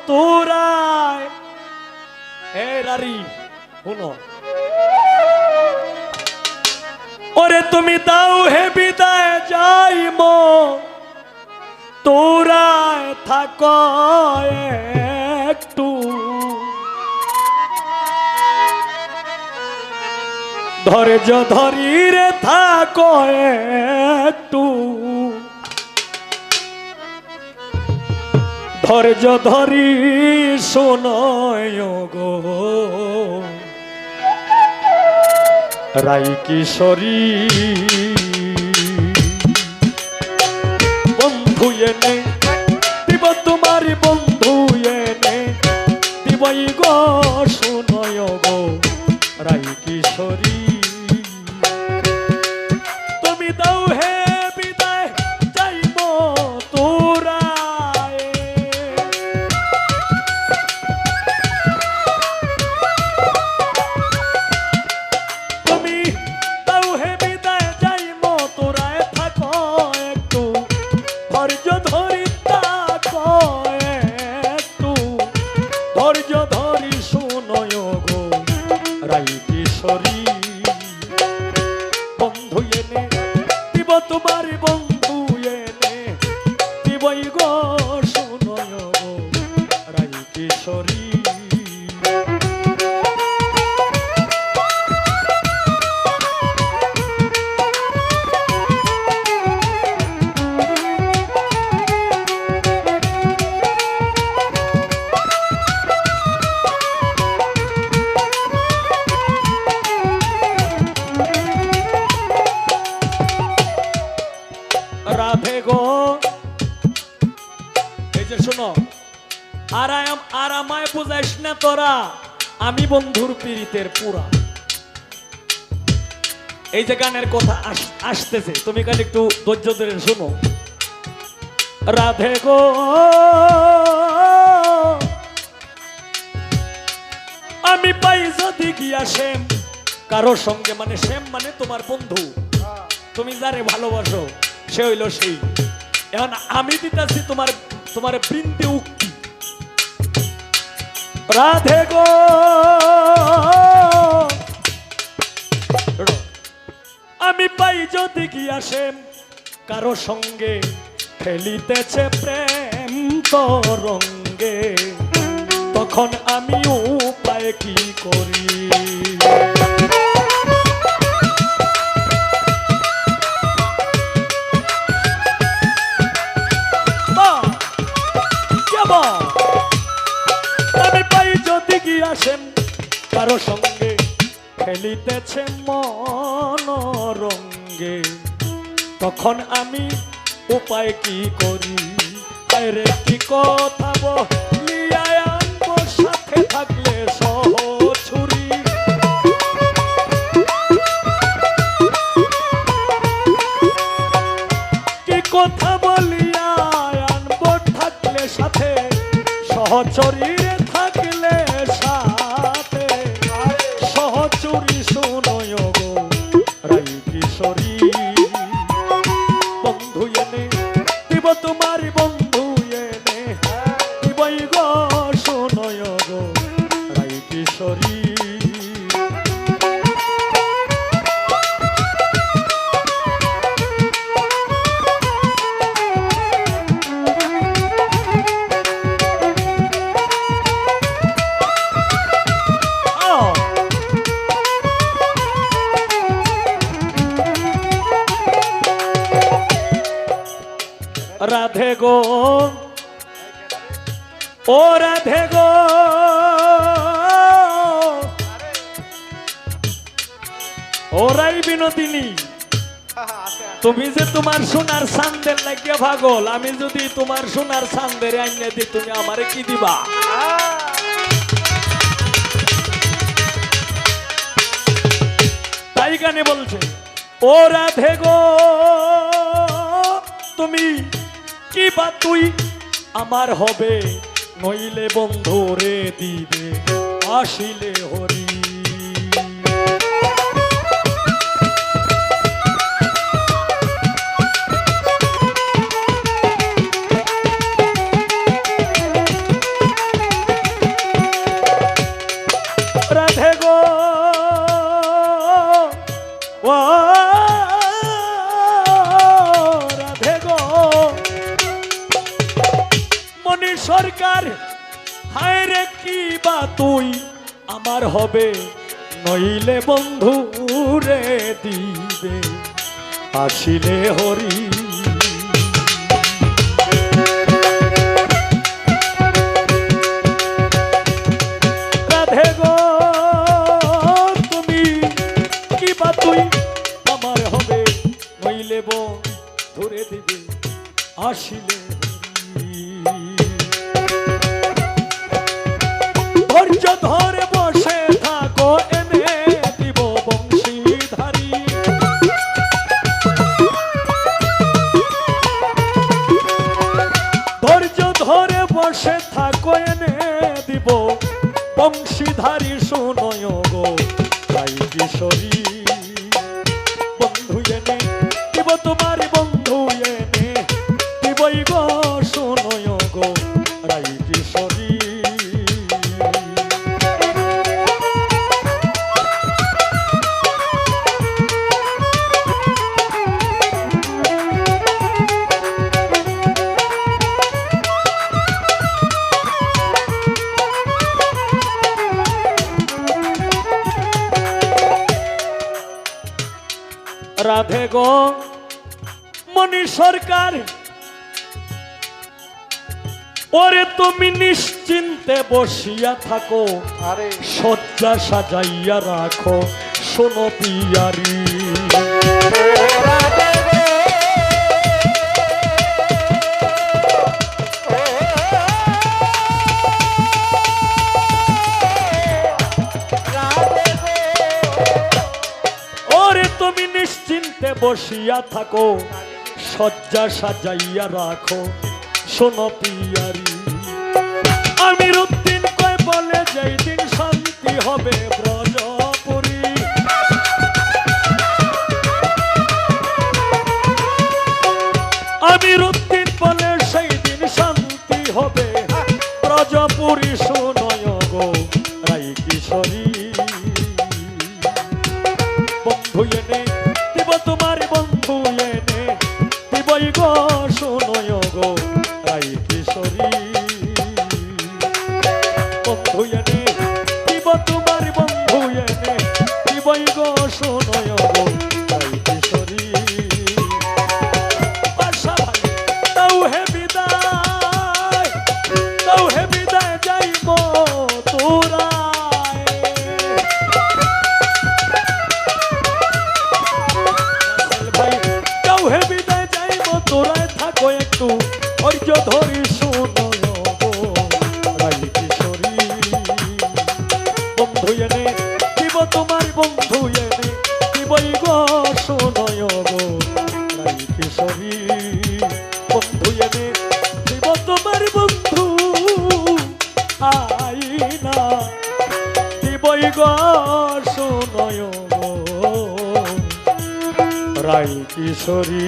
তোরায় এ রারি শুনো ওরে তুমি দাও হে বিদায় যাইম তোরায় থাক একটু ধৈর্য ধরি রে থাক একটু ধৈর্য ধরি শোনয় গো রাই কিশোরী বন্ধু এনে দিব তোমার বন্ধু এনে দিবই গো শোনয় গো রাই কিশোরী তুমি দাও হে বিদায় যাইব তোরায় তুমি দাও হে বিদায় যাইব তোরায় থাকো একটু ধৈর্য ধরি থাকো একটু ধৈর্য ধরি শোনয় গো রাই কিশোরী বন্ধু এনে দিব তোমার বন্ধু এনে দিবই গো শোনয় গো রাই কিশোরী রাধে গো এই যে শোনো আর আমায় বুঝাইস না তোরা আমি বন্ধুর পীড়িতের পুরা এই যে গানের কথা আসতেছে তুমি খালি একটু ধৈর্য ধরে শোনো রাধে গো আমি পাই যদি গিয়া শ্যাম কারো সঙ্গে মানে শ্যাম মানে তোমার বন্ধু তুমি যারে ভালোবাসো সে হইল সেই এখন আমি দিতেছি তোমার বৃন্দে উক্তি রাধে গো আমি পাই যদি গিয়া শ্যাম কারো সঙ্গে খেলিতেছে প্রেম তরঙ্গে তখন আমি উপায় কি করি আমি পাই যদি গিয়া শ্যাম কারো সঙ্গে খেলিতেছে মনোরঙ্গে তখন আমি উপায় কি করি আরে কি কথা বলিয়া আনবো সাথে থাকলে সহচুরি কি কথা বলিয়া আনবো থাকলে সাথে সহচরী থাকলে সাথে সহচুরি শোনয় গো রাই কিশোরী বন্ধু এনে দিব তোমার বন্ধু এনে দিবই গো শোনয় গো রাই কিশোরী রাধে গো ও রাধে গো ওরাই বিনোদিনী তুমি যে তোমার সোনার চাঁদের লাগিয়া পাগল আমি যদি তোমার সোনার চাঁদের আইনে দিই তুমি আমারে কি দিবা তাই গানে বলছে ও রাধে গো তুমি কি বা তুই আমার হবে নইলে বন্ধু রে দিবে আসিলে হরি তুই আমার হবে, নইলে বন্ধু রে দিবে আসিলে হরি। রাধে গো তুমি কিবা তুই আমার হবে, নইলে বন্ধু রে দিবে আসিলে হরি। ধৈর্য ধরে বসে থাকো এনে দিব বংশীধারী। ধৈর্য ধরে বসে থাকো এনে দিব বংশীধারী। শোনয় গো তাই কিশোরী, বন্ধু এনে দিব তোমার, বন্ধু এনে দিবই গো। শোনয় গো রাই কিশোরী। রাধে গো মনি সরকার, ওরে তুমি নিশ্চিন্তে বসিয়া থাকো, আরে শয্যা সাজাইয়া রাখো শোনো পিয়ারি। ওরে তুমি নিশ্চিন্তে বসিয়া থাকো, শয্যা সাজাইয়া রাখো শোনো পিয়ারি। আমির উদ্দিন কয় বলে যেই দিন শান্তি হবে ব্রজপুরী। আমির উদ্দিন বলে সেই দিন শান্তি হবে ব্রজপুরী। শোনয় গো রাই কিশোরী, বন্ধু এনে দিব তোমার, বন্ধু এনে দিবই গো। শোনয় গো রাই কিশোরী, বন্ধু এনে দিব তোমার, বন্ধু এনে দিবই গো। শোনয় গো রাই কিশোরী। বাসা ভাই তাও হে বিদায়, তাও হে বিদায় যাইব তোরা। হে বিদায় যাইব তোরায় থাকো একটু ধৈর্য ধরি। শোনয় গো রাই কিশোরী, বন্ধু এনে দিব তোমার, বন্ধু এনে দিবই গো। শোনয় গো রাই কিশোরী, বন্ধু এনে দিব তোমার, বন্ধু আইনা দিবই গো। শোনয় গো রাই কিশোরী।